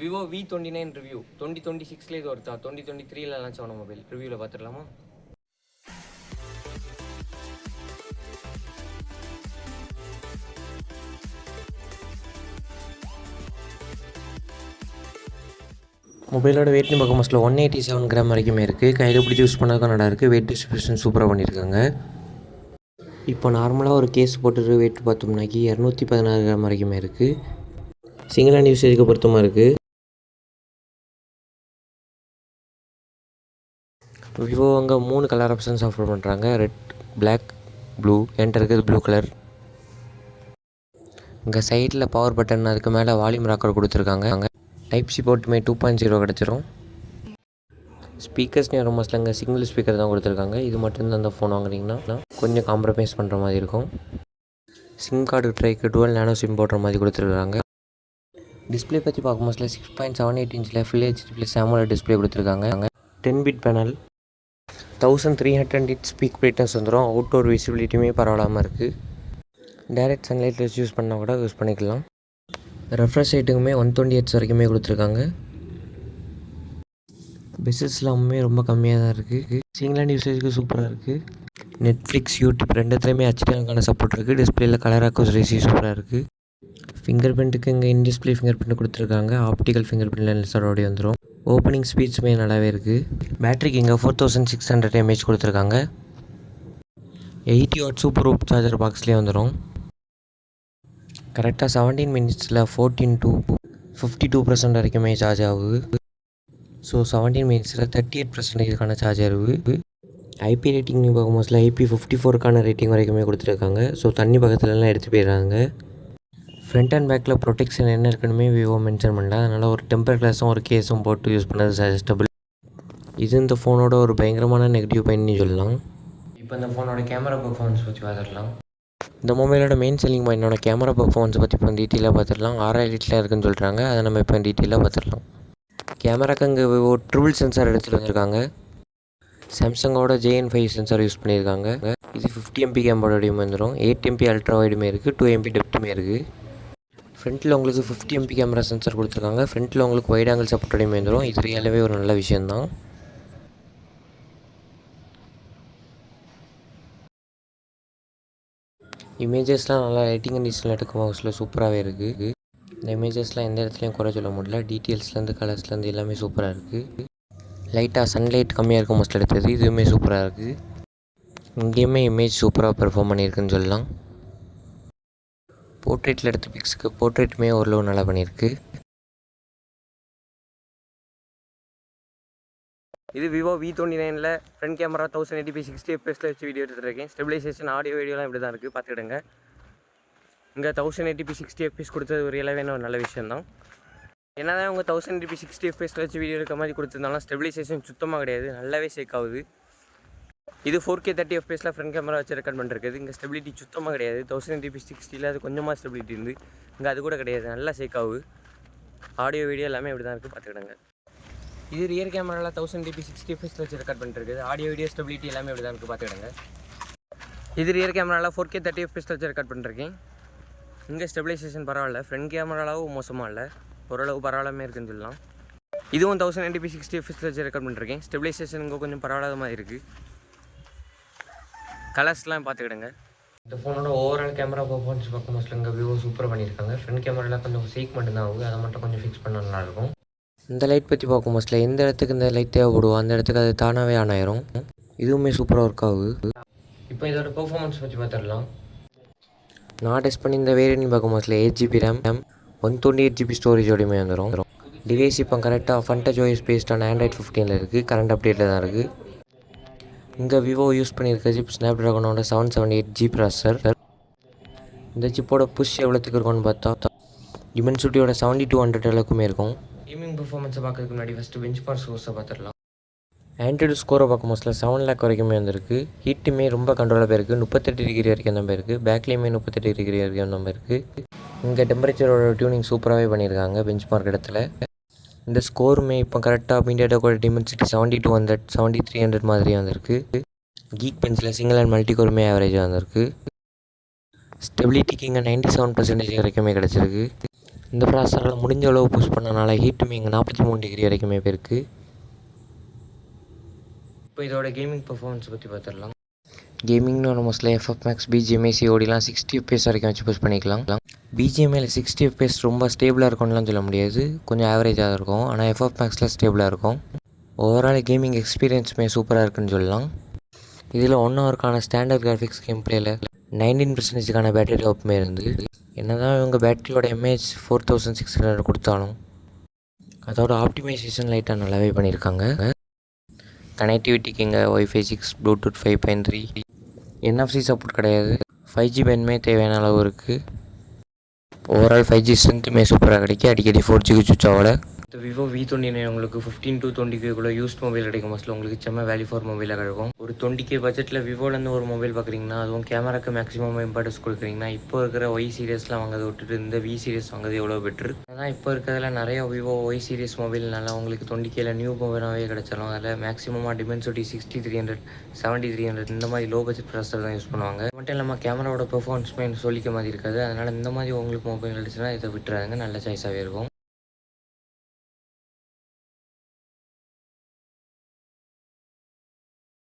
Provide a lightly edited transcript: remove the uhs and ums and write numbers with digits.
Vivo V29 review 2026 இது ஒருத்தா 2023 launch ஆன mobile ரிவ்யூவில் பார்த்துடலாமா? மொபைலோட வெயிட்னு பார்க்க மோஸ்ட்ல 187 கிராம் வரைக்குமே இருக்குது. கையில் பிடிச்சி யூஸ் பண்ணாதான் நல்லா இருக்குது. வெயிட் டிஸ்ட்ரிபியூஷன் சூப்பராக பண்ணியிருக்காங்க. இப்போ நார்மலாக ஒரு கேஸ் போட்டு வெயிட் பார்த்தோம்னாக்கி 216 கிராம் வரைக்குமே இருக்குது. சிங்கிள் ஹேண்ட் யூசேஜுக்கு பொருத்தமாக இருக்குது. விவோ அங்கே 3 கலர் ஆப்ஷன்ஸ் ஆஃபர் பண்ணுறாங்க. Red, black, blue. என்கிட்ட இருக்குது ப்ளூ கலர். இங்கே சைடில் பவர் பட்டன், அதுக்கு மேலே வால்யூம் ராக்கர் கொடுத்துருக்காங்க. அங்கே டைப் சி போர்ட்டுமே 2.0 கிடச்சிரும். ஸ்பீக்கர்ஸ்னே ரொம்ப மோஸ்ட்ல சிங்கிள் ஸ்பீக்கர் தான் கொடுத்துருக்காங்க. இது மட்டும்தான் அந்த ஃபோன் வாங்குறீங்கன்னா கொஞ்சம் காம்ப்ரமைஸ் பண்ணுற மாதிரி இருக்கும். சிம் கார்டு ட்ரைக்கு 12 நானோ சிம் போடுற மாதிரி கொடுத்துருக்காங்க. டிஸ்பிளே பற்றி பார்க்கும் மோஸ்ட்ல 6.78 இன்ச்சில் ஃபுல் ஹெச்டி AMOLED டிஸ்பிளே கொடுத்துருக்காங்க. அங்கே 10 bit panel, 1300 nits speak brightness வந்துடும். அவுட்டோர் விசிபிலிட்டியுமே பரவாயில்லாமல் இருக்குது. டைரக்ட் சன்லைட் வச்சு யூஸ் பண்ணால் கூட யூஸ் பண்ணிக்கலாம். ரெஃப்ரெஷ் ரேட்டுக்குமே 120 Hz வரைக்குமே கொடுத்துருக்காங்க. பெசல்ஸ்லாமே ரொம்ப கம்மியாக தான் இருக்குது. சிங்கிள் ஹேண்ட் யூசேஜுக்கு சூப்பராக இருக்குது. நெட்ஃப்ளிக்ஸ், யூடியூப் ரெண்டுத்துலேயுமே HDR சப்போர்ட் இருக்குது. டிஸ்பிளேயில் கலர் அக்யூரசி சூப்பராக இருக்குது. ஃபிங்கர் பிரிண்ட்டுக்கு இங்கே இன் டிஸ்பிளே ஃபிங்கர் பிரிண்ட் கொடுத்துருக்காங்க. ஆப்டிக்கல் ஃபிங்கர் பிரிண்ட் லென்ஸோட வந்துடும். ஓப்பனிங் ஸ்பீட்ஸுமே நல்லாவே இருக்குது. பேட்டரிக்கு இங்கே 4600 mAh கொடுத்துருக்காங்க. 80 வாட் சூப்பர் ரூப் சார்ஜர் பாக்ஸ்லேயே வந்துடும். கரெக்டாக 17 மினிட்ஸில் 14 to 52% வரைக்குமே சார்ஜ் ஆகுது. ஸோ 17 மினிட்ஸில் 38% சார்ஜ் ஆகுது. ஐபி ரேட்டிங்னு பார்க்கும் மோஸ்ட்ல IP54 ரேட்டிங் வரைக்குமே கொடுத்துருக்காங்க. ஸோ தண்ணி பக்கத்துலலாம் எடுத்து போயிடுறாங்க. ஃப்ரண்ட் அண்ட் பேக்கில் ப்ரொடெக்ஷன் என்ன இருக்குன்னு விவோ மென்ஷன் பண்ணல. அதனால் ஒரு டெம்பர் கிளாஸும் ஒரு கேஸும் போட்டு யூஸ் பண்ணது சஜஸ்டபிள். இது இந்த ஃபோனோட ஒரு பயங்கரமான நெகட்டிவ் பாயிண்ட்னு சொல்லலாம். இப்போ இந்த ஃபோனோட கேமரா பர்ஃபார்மன்ஸ் பற்றி பார்த்துடலாம். இந்த மொபைலோட மெயின் செல்லிங் பாயிண்டோட கேமரா பர்ஃபார்மன்ஸ் பற்றி இப்போ டீட்டெயிலாக பார்த்துடலாம். 6000 இருக்குன்னு சொல்கிறாங்க. அதை நம்ம இப்போ டீட்டெயிலாக பார்த்துடலாம். கேமராக்கு அங்கே விவோ ட்ரிபிள் சென்சார் எடுத்துகிட்டு வந்திருக்காங்க. சாம்சங்கோட JN5 சென்சார் யூஸ் பண்ணியிருக்காங்க. இது 50 MP கேமராடையும் வந்துடும். 8 MP அல்ட்ரா வைடுமே இருக்குது. 2 MP டெப்த்துமே இருக்குது. ஃப்ரண்ட்டில் உங்களுக்கு 50 MP கேமரா சென்சார் கொடுத்துருக்காங்க. ஃப்ரண்ட்டில் உங்களுக்கு வைட் ஆங்கிள் சப்போர்ட்டோடையும் வந்துடும். இது ரியலாகவே ஒரு நல்ல விஷயந்தான். இமேஜஸ்லாம் நல்லா லைட்டிங் கண்டிஷனில் எடுக்கும் ஹவுஸில் சூப்பராகவே இருக்குது. இந்த இமேஜஸ்லாம் எந்த இடத்துலையும் குறை சொல்ல முடியல. டீட்டெயில்ஸ்லேருந்து கலர்ஸ்லேருந்து எல்லாமே சூப்பராக இருக்குது. லைட்டாக சன்லைட் கம்மியாக இருக்கும் மோஸ்ட்ல எடுத்தது. இதுவுமே சூப்பராக இருக்குது. இங்கேயுமே இமேஜ் சூப்பராக பெர்ஃபார்ம் பண்ணியிருக்குன்னு சொல்லலாம். போர்ட்ரேட்டில் எடுத்த பிக்ஸுக்கு போர்ட்ரேட்டுமே ஓரளவு நல்லா பண்ணியிருக்கு. இது Vivo V29 front camera 1080p 60fps வச்சு வீடியோ எடுத்துருக்கேன். ஸ்டெபிலைசேஷன் ஆடியோ வீடியோலாம் இப்படி தான் இருக்குது, பார்த்துக்கிடுங்க. இங்கே 1080p 60fps கொடுத்தது ஒரு ரியலாகவே ஒரு நல்ல விஷயம் தான். என்ன தான் உங்கள் 1080p 60fps வச்சு வீடியோ எடுக்க மாதிரி கொடுத்துருந்தாலும் ஸ்டெபிலைசேஷன் சுத்தமாக கிடையாது, நல்லாவே ஷேக் ஆகுது. இது 4K 30fps ஃப்ரண்ட் கேமரா வச்சு ரெக்கார்ட் பண்ணிருக்குது. இங்கே ஸ்டெபிலிட்டி சுத்தமாக கிடையாது. 1080p 60 அது கொஞ்சமாக ஸ்டெபிலிட்டி இருந்து இங்கே அது கூட கிடையாது, நல்லா ஷேக் ஆகுது. ஆடியோ வீடியோ எல்லாமே இப்படி தான் இருக்குது, பார்த்துக்கிடுங்க. இது ரியர் கேமராவில் 1080p 60fps வச்சு ரெக்கார்ட் பண்ணிருக்குது. ஆடியோ வீடியோ ஸ்டெபிலிட்டி எல்லாமே இப்படி தான் இருக்குது, பார்த்துக்கிடுங்க. இது ரியர் கேமராவில் 4K 30fps வச்சு ரெக்கார்ட் பண்ணிருக்கேன். இங்கே ஸ்டெபிலைசேஷன் பரவாயில்ல. ஃப்ரண்ட் கேமராவும் மோசமாக இல்லை, ஓரளவு பரவாயில்லாமல் இருக்குன்னு சொல்லலாம். இதுவும் 1080p 60fps வச்சு ரெக்கார்ட் பண்ணிருக்கேன். ஸ்டெபிலைசேஷன் இங்கே கொஞ்சம் பரவாயில்லாத மாதிரி இருக்குது. கலர்ஸ்லாம் பார்த்துக்கிடுங்க. இந்த ஃபோனோட ஓவரால் கேமரா பர்ஃபார்மன்ஸ் பார்க்கும் மோஸ்ட்ல இங்கே விவோ சூப்பராக பண்ணியிருக்காங்க. ஃப்ரண்ட் கேமராவில் கொஞ்சம் ஷேக் மட்டும்தான் ஆகுது, அதை மட்டும் கொஞ்சம் ஃபிக்ஸ் பண்ண நல்லாயிருக்கும். இந்த லைட் பற்றி பார்க்கும் மோஸ்ட்ல எந்த இடத்துக்கு இந்த லைட் தேவைப்படுவோம் அந்த இடத்துக்கு அது தானாகவே ஆன் ஆயிரும். இதுவுமே சூப்பராக ஒர்க் ஆகுது. இப்போ இதோட பெர்ஃபார்மன்ஸ் பற்றி பார்த்துடலாம். நான் டெஸ்ட் பண்ணி இந்த வேரியன்ட் பார்க்கும் மோஸ்ட்ல 8GB RAM 128GB ஸ்டோரேஜோடையுமே வந்துடும். டிவைஸ் இப்போ கரெக்டாக ஃபன்டச் OS பேஸ்டான Android 15 இருக்குது. கரண்ட் அப்டேட்டில் தான் இருக்குது. இங்கே விவோ யூஸ் பண்ணியிருக்க சிப் ஸ்னாப்ட்ராகனோட 778G ப்ராசஸர். இந்த சிப்போட புஷ் எவ்வளோத்துக்கு இருக்கும்னு பார்த்தா டிமென்சிட்டியோட 7200 அளவுக்குமே இருக்கும். கேமிங் பர்ஃபார்மன்ஸை பார்க்கறதுக்கு முன்னாடி ஃபஸ்ட்டு பெஞ்ச்மார்க் ஸ்கோர்ஸை பார்த்துடலாம். ஆண்ட்ராய்டு ஸ்கோரை பார்க்கும் மோஸ்ட்ல 7 lakh வரைக்குமே வந்திருக்கு. ஹீட்டுமே ரொம்ப கண்ட்ரோலாக போயிருக்கு. 38 டிகிரி வரைக்கும் தான் போயிருக்கு. பேக்லேயுமே 38 டிகிரி வரைக்கும் தான் போயிருக்கு. இங்கே டெம்பரேச்சரோட டியூனிங் சூப்பராகவே பண்ணியிருக்காங்க பெஞ்ச்மார்க் இடத்துல. இந்த ஸ்கோருமே இப்போ கரெக்டாக மீடியாடெக்கோட டிமென்சிட்டி 7200 7300 மாதிரியே வந்திருக்கு. Geekbench single and multi கோருமே ஆவரேஜாக வந்திருக்கு. ஸ்டெபிலிட்டிக்கு இங்கே 97% வரைக்குமே கிடச்சிருக்கு. இந்த ப்ராசஸரால் முடிஞ்ச அளவு புஷ் பண்ணனால ஹீட்டுமே இங்கே 43 டிகிரி வரைக்குமே போயிருக்கு. இப்போ இதோட கேமிங் பர்ஃபார்மன்ஸ் பற்றி பார்த்துடலாம். கேமிங்னு ஒரு மோஸ்ட்லி எஃப்எஃப் மேக்ஸ் பிஜிஎம்ஐ சிஓடிலாம் 60 FPS வரைக்கும் வச்சு புஷ் பண்ணிக்கலாம். பிஜிஎம்ஐயில் 60 FPS ரொம்ப ஸ்டேபிளாக இருக்கும்லாம் சொல்ல முடியாது, கொஞ்சம் ஆவரேஜாக தான் இருக்கும். ஆனால் எஃப்எஃப் மேக்ஸில் ஸ்டேபிளாக இருக்கும். ஓவரால் கேமிங் எக்ஸ்பீரியன்ஸுமே சூப்பராக இருக்குன்னு சொல்லலாம். இதில் 1 ஹவருக்கான ஸ்டாண்டர்ட் கிராஃபிக்ஸ் கேம் பிளேயில் 19%க்கான பேட்டரி ட்ராப்புமே இருந்து, என்ன தான் இவங்க பேட்டரியோட எம்ஏஹெச் 4600 கொடுத்தாலும் அதோட ஆப்டிமைசேஷன் லைட்டாக நல்லாவே பண்ணியிருக்காங்க. கனெக்டிவிட்டிக்கு இங்கே Wi-Fi 6, Bluetooth 5.3, NFC சப்போர்ட் கிடையாது. 5G பேண்டுமே தேவையான அளவு இருக்குது. ஓவரால் 5G ஸ்ட்ரென்த்துமே சூப்பராக கிடைக்கும். அடிக்கடி 4Gக்கு சுவிட்ச் ஆகல. இந்த விவோ V29 உங்களுக்கு 15 to 20K யூஸ்ட் மொபைல் கிடைக்கும். மோஸ்ட்லி உங்களுக்கு செம்ம வேல்யூ ஃபார் மொபைலாக கிடைக்கும். ஒரு 20K பட்ஜெட்டில் விவோலேருந்து ஒரு மொபைல் பார்க்குறீங்கன்னா, அதுவும் கேமராக்கு மேக்ஸிமம் இம்பார்ட்டன்ஸ் கொடுக்குறீங்கன்னா, இப்போ இருக்கிற Y சீரியஸ்லாம் வாங்கதை விட்டுட்டு இந்த V சீரியஸ் வாங்குறது எவ்வளோ பெட்ரு. அதான் இப்போ இருக்கிறதுல நிறைய விவோ Y சீரியஸ் மொபைல் நல்லா உங்களுக்கு 20Kல நியூ மொபைலாகவே கிடைச்சாலும் அதில் மேக்ஸிமமாக டிமென்சிட்டி 6300, 7300 இந்த மாதிரி லோ பட்ஜெட் ப்ராசஸர் தான் யூஸ் பண்ணுவாங்க. மட்டும் இல்லாமல் கேமராவோட பெர்ஃபார்மன்ஸுமே சொல்லிக்க மாதிரி இருக்காது. அதனால் இந்த மாதிரி உங்களுக்கு மொபைல் கிடச்சுன்னா இதை விட்டுறாங்க, நல்ல சாய்ஸாகவே இருக்கும்.